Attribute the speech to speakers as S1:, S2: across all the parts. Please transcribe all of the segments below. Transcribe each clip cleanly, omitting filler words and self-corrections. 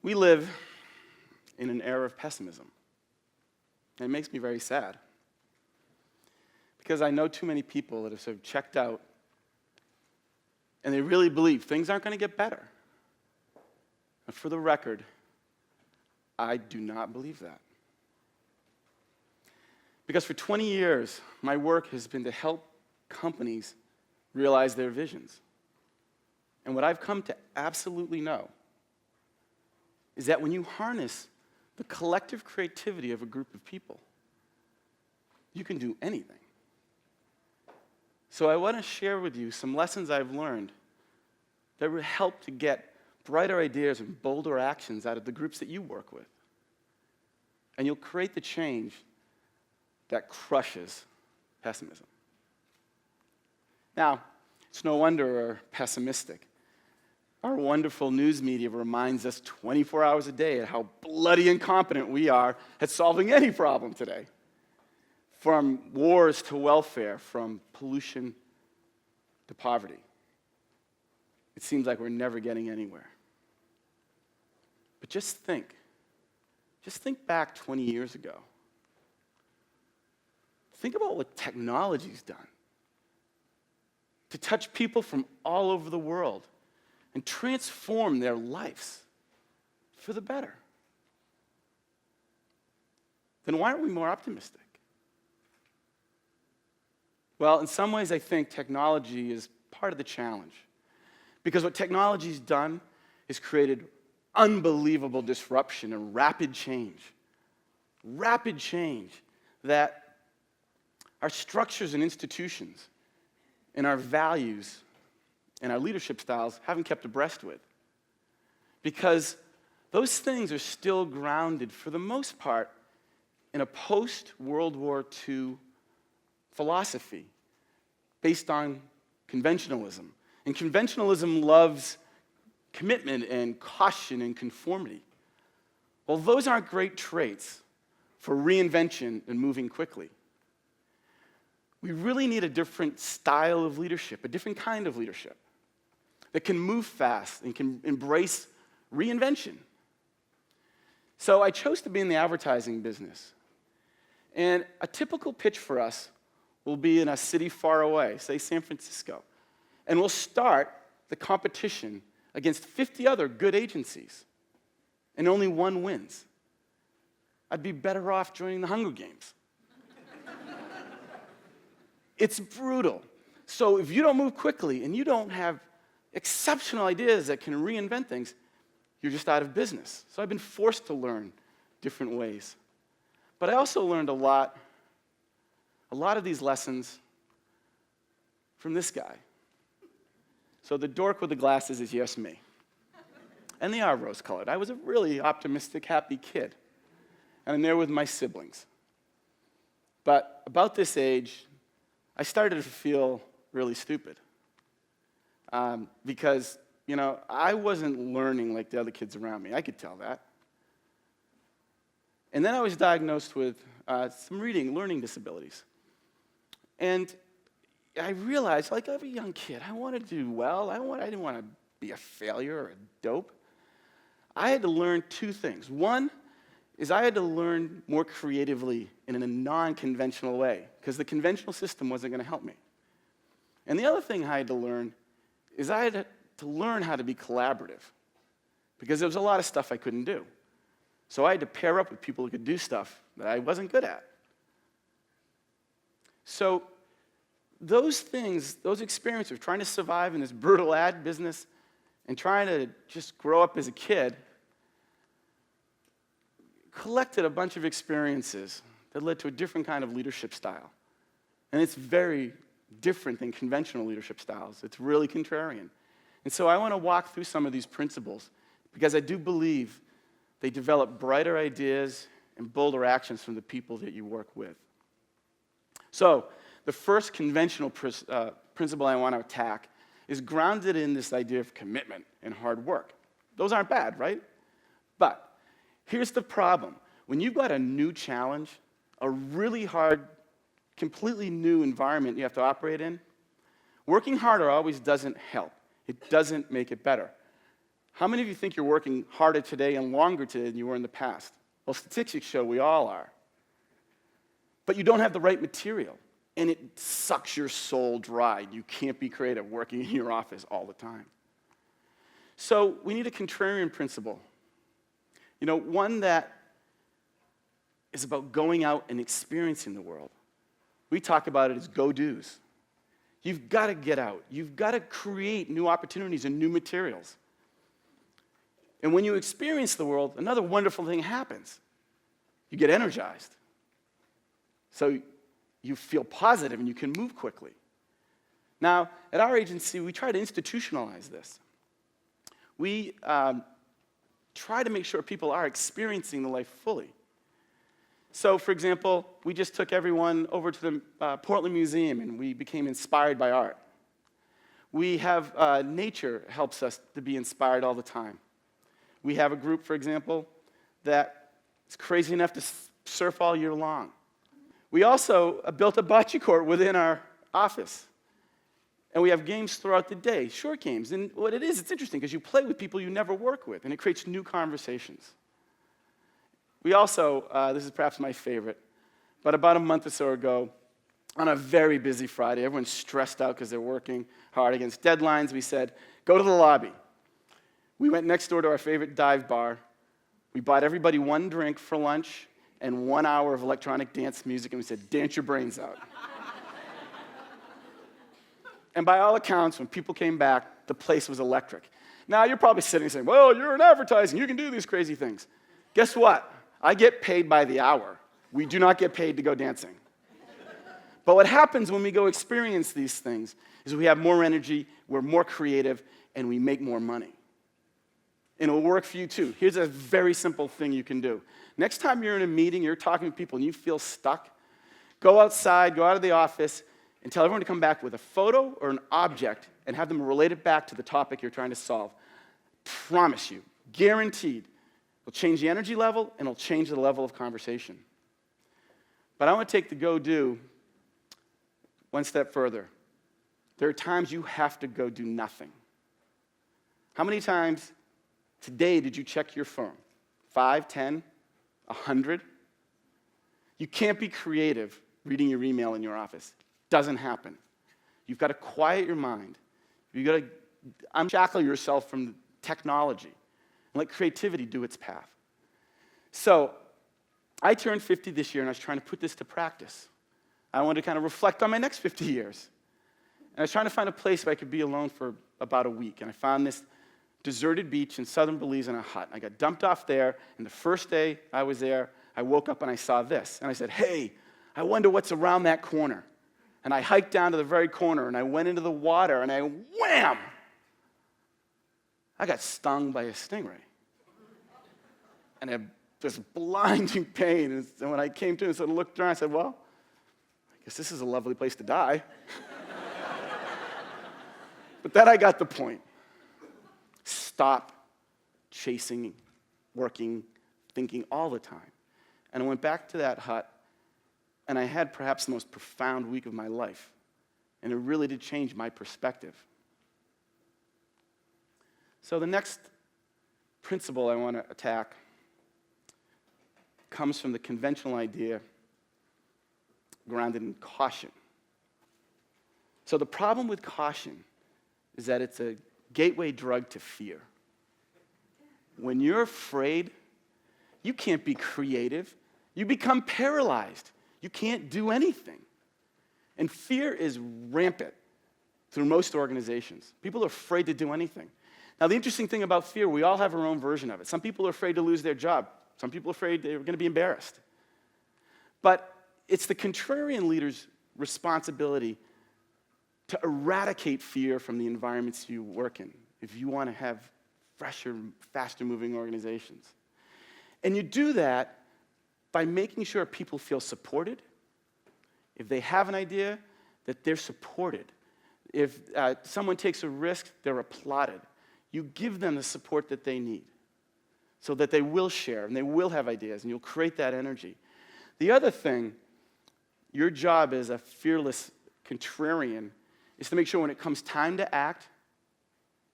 S1: We live in an era of pessimism. And it makes me very sad. Because I know too many people that have sort of checked out and they really believe things aren't going to get better. And for the record, I do not believe that. Because for 20 years, my work has been to help companies realize their visions. And what I've come to absolutely know is that when you harness the collective creativity of a group of people, you can do anything. So I want to share with you some lessons I've learned that will help to get brighter ideas and bolder actions out of the groups that you work with. And you'll create the change that crushes pessimism. Now, it's no wonder we're pessimistic. Our wonderful news media reminds us 24 hours a day at how bloody incompetent we are at solving any problem today. From wars to welfare, from pollution to poverty. It seems like we're never getting anywhere. But just think back 20 years ago. Think about what technology's done to touch people from all over the world and transform their lives for the better. Then why aren't we more optimistic? Well, in some ways, I think technology is part of the challenge. Because what technology's done is created unbelievable disruption and rapid change. Rapid change that our structures and institutions and our values and our leadership styles haven't kept abreast with. Because those things are still grounded, for the most part, in a post-World War II philosophy based on conventionalism. And conventionalism loves commitment and caution and conformity. Well, those aren't great traits for reinvention and moving quickly. We really need a different style of leadership, a different kind of leadership that can move fast and can embrace reinvention. So I chose to be in the advertising business. And a typical pitch for us will be in a city far away, say San Francisco. And we'll start the competition against 50 other good agencies. And only one wins. I'd be better off joining the Hunger Games. It's brutal. So if you don't move quickly and you don't have exceptional ideas that can reinvent things, you're just out of business. So I've been forced to learn different ways. But I also learned a lot of these lessons from this guy. So the dork with the glasses is yes, me. And they are rose-colored. I was a really optimistic, happy kid. And I'm there with my siblings. But about this age, I started to feel really stupid. Because, I wasn't learning like the other kids around me. I could tell that. And then I was diagnosed with some learning disabilities. And I realized, like every young kid, I wanted to do well. I didn't want to be a failure or a dope. I had to learn two things. One is I had to learn more creatively in a non-conventional way, because the conventional system wasn't going to help me. And the other thing I had to learn is I had to learn how to be collaborative, because there was a lot of stuff I couldn't do. So I had to pair up with people who could do stuff that I wasn't good at. So those things, those experiences of trying to survive in this brutal ad business and trying to just grow up as a kid collected a bunch of experiences that led to a different kind of leadership style. And it's very different than conventional leadership styles. It's really contrarian. And so I want to walk through some of these principles because I do believe they develop brighter ideas and bolder actions from the people that you work with. So the first conventional principle I want to attack is grounded in this idea of commitment and hard work. Those aren't bad, right? But here's the problem. When you've got a new challenge, a really hard, completely new environment you have to operate in, working harder always doesn't help. It doesn't make it better. How many of you think you're working harder today and longer today than you were in the past? Well, statistics show we all are. But you don't have the right material, and it sucks your soul dry. You can't be creative working in your office all the time. So we need a contrarian principle. One that is about going out and experiencing the world. We talk about it as go-dos. You've got to get out. You've got to create new opportunities and new materials. And when you experience the world, another wonderful thing happens. You get energized. So you feel positive and you can move quickly. Now, at our agency, we try to institutionalize this. We try to make sure people are experiencing the life fully. So, for example, we just took everyone over to the Portland Museum and we became inspired by art. We have nature helps us to be inspired all the time. We have a group, for example, that is crazy enough to surf all year long. We also built a bocce court within our office. And we have games throughout the day, short games. And what it is, it's interesting because you play with people you never work with, and it creates new conversations. We also, this is perhaps my favorite, but about a month or so ago, on a very busy Friday, everyone's stressed out because they're working hard against deadlines, we said, go to the lobby. We went next door to our favorite dive bar. We bought everybody one drink for lunch and 1 hour of electronic dance music, and we said, dance your brains out. And by all accounts, when people came back, the place was electric. Now, you're probably sitting saying, well, you're in advertising, you can do these crazy things. Guess what? I get paid by the hour. We do not get paid to go dancing. But what happens when we go experience these things is we have more energy, we're more creative, and we make more money. And it will work for you too. Here's a very simple thing you can do. Next time you're in a meeting, you're talking to people, and you feel stuck, go outside, go out of the office, and tell everyone to come back with a photo or an object and have them relate it back to the topic you're trying to solve. Promise you, guaranteed, it'll change the energy level and it'll change the level of conversation. But I want to take the go-do one step further. There are times you have to go do nothing. How many times today did you check your phone? 5, 10, 100? You can't be creative reading your email in your office. Doesn't happen. You've got to quiet your mind. You've got to unshackle yourself from technology and let creativity do its path. So I turned 50 this year, and I was trying to put this to practice. I wanted to kind of reflect on my next 50 years. And I was trying to find a place where I could be alone for about a week. And I found this deserted beach in southern Belize in a hut. I got dumped off there, and the first day I was there, I woke up and I saw this. And I said, hey, I wonder what's around that corner. And I hiked down to the very corner, and I went into the water, and wham! I got stung by a stingray. And I had this blinding pain. And when I came to and sort of looked around, I said, well, I guess this is a lovely place to die. But then I got the point. Stop chasing, working, thinking all the time. And I went back to that hut, and I had perhaps the most profound week of my life. And it really did change my perspective. So the next principle I want to attack comes from the conventional idea grounded in caution. So the problem with caution is that it's a gateway drug to fear. When you're afraid, you can't be creative. You become paralyzed. You can't do anything. And fear is rampant through most organizations. People are afraid to do anything. Now, the interesting thing about fear, we all have our own version of it. Some people are afraid to lose their job. Some people are afraid they're going to be embarrassed. But it's the contrarian leader's responsibility to eradicate fear from the environments you work in if you want to have fresher, faster-moving organizations. And you do that by making sure people feel supported. If they have an idea, that they're supported. If someone takes a risk, they're applauded. You give them the support that they need so that they will share and they will have ideas and you'll create that energy. The other thing, your job as a fearless contrarian is to make sure when it comes time to act,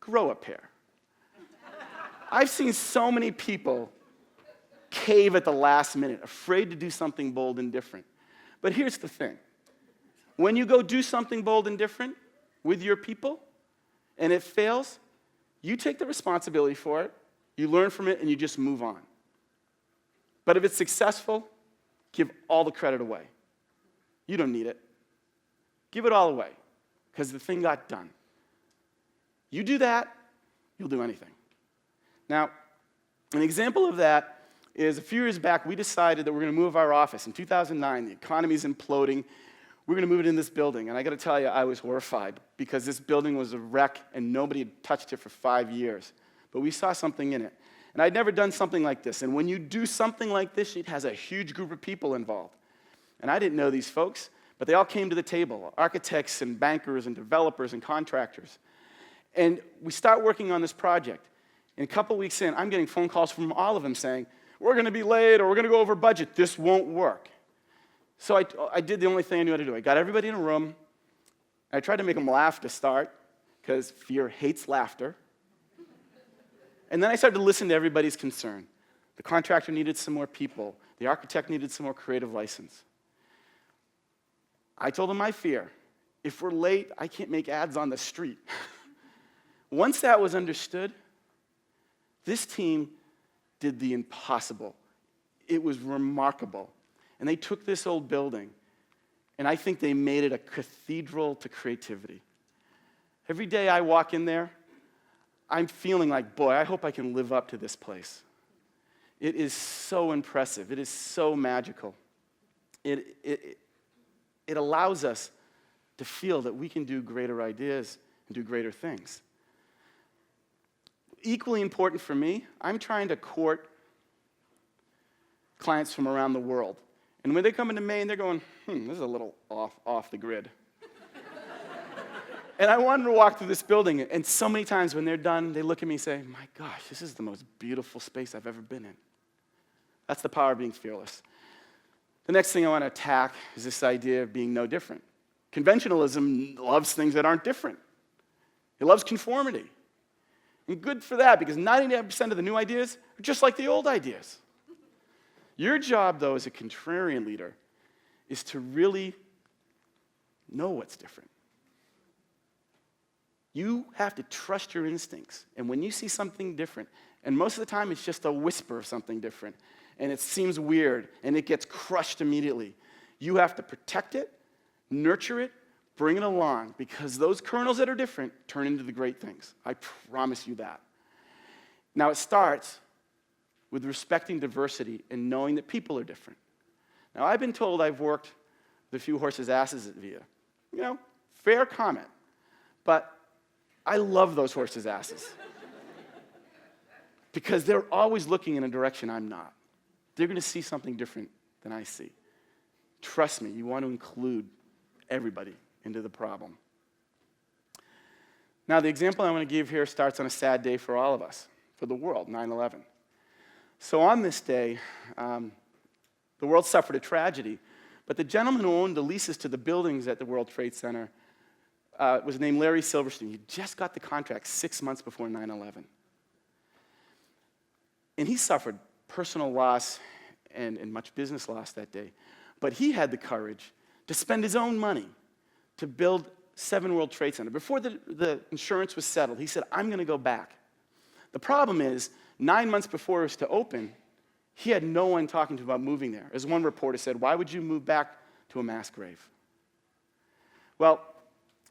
S1: grow a pair. I've seen so many people cave at the last minute, afraid to do something bold and different. But here's the thing. When you go do something bold and different with your people, and it fails, you take the responsibility for it, you learn from it, and you just move on. But if it's successful, give all the credit away. You don't need it. Give it all away, because the thing got done. You do that, you'll do anything. Now, an example of that is a few years back, we decided that we're going to move our office. In 2009, the economy's imploding. We're going to move it in this building. And I got to tell you, I was horrified because this building was a wreck and nobody had touched it for 5 years. But we saw something in it. And I'd never done something like this. And when you do something like this, it has a huge group of people involved. And I didn't know these folks, but they all came to the table, architects and bankers and developers and contractors. And we start working on this project. And a couple weeks in, I'm getting phone calls from all of them saying, we're going to be late, or we're going to go over budget. This won't work. So I did the only thing I knew how to do. I got everybody in a room. I tried to make them laugh to start, because fear hates laughter. And then I started to listen to everybody's concern. The contractor needed some more people. The architect needed some more creative license. I told them my fear. If we're late, I can't make ads on the street. Once that was understood, this team did the impossible. It was remarkable. And they took this old building, and I think they made it a cathedral to creativity. Every day I walk in there, I'm feeling like, boy, I hope I can live up to this place. It is so impressive. It is so magical. It allows us to feel that we can do greater ideas and do greater things. Equally important for me, I'm trying to court clients from around the world. And when they come into Maine, they're going, this is a little off the grid. And I want them to walk through this building, and so many times when they're done, they look at me and say, my gosh, this is the most beautiful space I've ever been in. That's the power of being fearless. The next thing I want to attack is this idea of being no different. Conventionalism loves things that aren't different. It loves conformity. And good for that, because 99% of the new ideas are just like the old ideas. Your job, though, as a contrarian leader, is to really know what's different. You have to trust your instincts. And when you see something different, and most of the time it's just a whisper of something different, and it seems weird, and it gets crushed immediately, you have to protect it, nurture it, bring it along, because those kernels that are different turn into the great things. I promise you that. Now, it starts with respecting diversity and knowing that people are different. Now, I've been told I've worked with a few horses' asses at VIA. You know, fair comment. But I love those horses' asses. Because they're always looking in a direction I'm not. They're going to see something different than I see. Trust me, you want to include everybody into the problem. Now, the example I want to give here starts on a sad day for all of us, for the world, 9/11. So on this day, the world suffered a tragedy, but the gentleman who owned the leases to the buildings at the World Trade Center was named Larry Silverstein. He just got the contract 6 months before 9/11. And he suffered personal loss and much business loss that day. But he had the courage to spend his own money to build 7 World Trade Center. Before the insurance was settled, he said, I'm going to go back. The problem is, 9 months before it was to open, he had no one talking to him about moving there. As one reporter said, why would you move back to a mass grave? Well,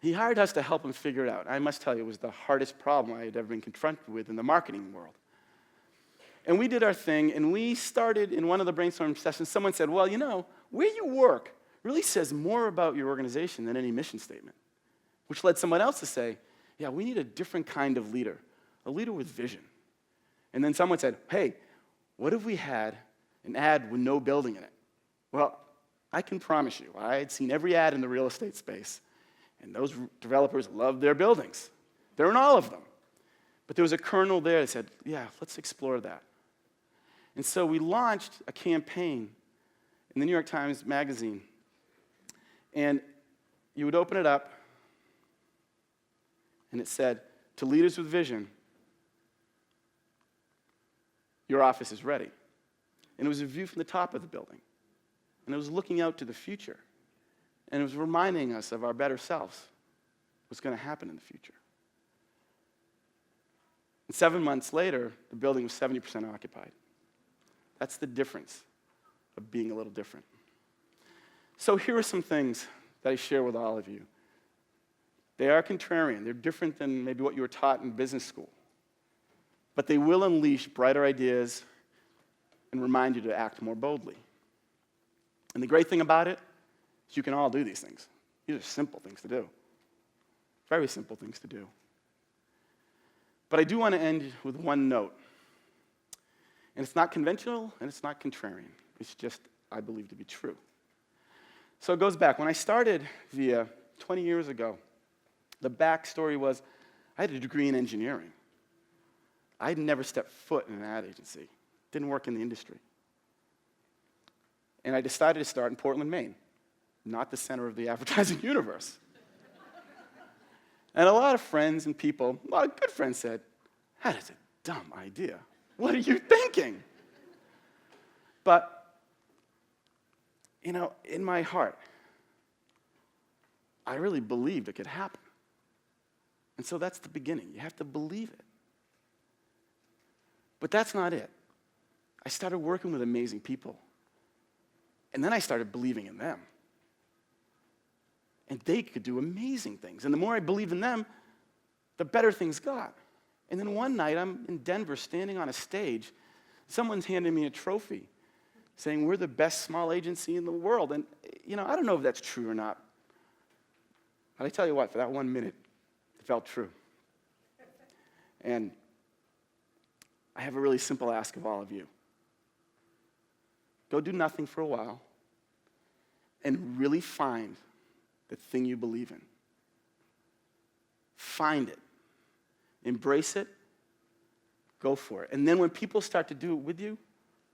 S1: he hired us to help him figure it out. I must tell you, it was the hardest problem I had ever been confronted with in the marketing world. And we did our thing, and we started in one of the brainstorm sessions. Someone said, well, you know, where you work really says more about your organization than any mission statement, which led someone else to say, yeah, we need a different kind of leader, a leader with vision. And then someone said, hey, what if we had an ad with no building in it? Well, I can promise you, I had seen every ad in the real estate space, and those developers loved their buildings. They're in all of them. But there was a kernel there that said, yeah, let's explore that. And so we launched a campaign in the New York Times Magazine. And you would open it up, and it said, to leaders with vision, your office is ready. And it was a view from the top of the building. And it was looking out to the future. And it was reminding us of our better selves, what's going to happen in the future. And 7 months later, the building was 70% occupied. That's the difference of being a little different. So here are some things that I share with all of you. They are contrarian. They're different than maybe what you were taught in business school. But they will unleash brighter ideas and remind you to act more boldly. And the great thing about it is you can all do these things. These are simple things to do. Very simple things to do. But I do want to end with one note. And it's not conventional, and it's not contrarian. It's just, I believe, to be true. So it goes back. When I started VIA 20 years ago, the backstory was I had a degree in engineering. I had never stepped foot in an ad agency. Didn't work in the industry. And I decided to start in Portland, Maine, not the center of the advertising universe. And a lot of friends and people, a lot of good friends said, that is a dumb idea. What are you thinking? But, you know, in my heart, I really believed it could happen. And so that's the beginning. You have to believe it. But that's not it. I started working with amazing people. And then I started believing in them. And they could do amazing things. And the more I believed in them, the better things got. And then one night, I'm in Denver standing on a stage. Someone's handing me a trophy saying we're the best small agency in the world. And, you know, I don't know if that's true or not. But I tell you what, for that 1 minute, it felt true. And I have a really simple ask of all of you. Go do nothing for a while and really find the thing you believe in. Find it. Embrace it. Go for it. And then when people start to do it with you,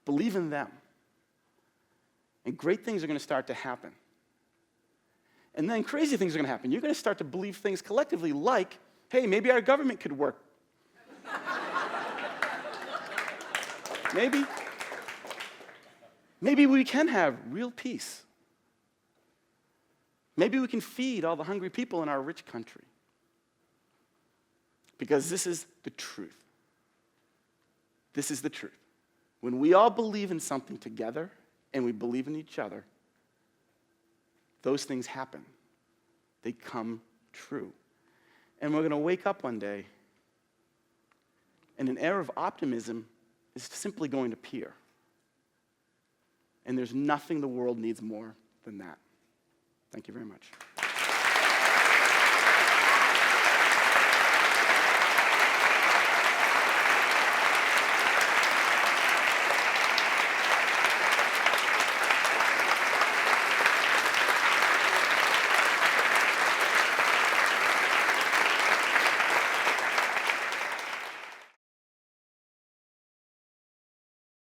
S1: believe in them. And great things are going to start to happen. And then crazy things are going to happen. You're going to start to believe things collectively like, hey, maybe our government could work. Maybe we can have real peace. Maybe we can feed all the hungry people in our rich country. Because this is the truth. This is the truth. When we all believe in something together and we believe in each other, those things happen. They come true. And we're going to wake up one day and an era of optimism is simply going to appear. And there's nothing the world needs more than that. Thank you very much.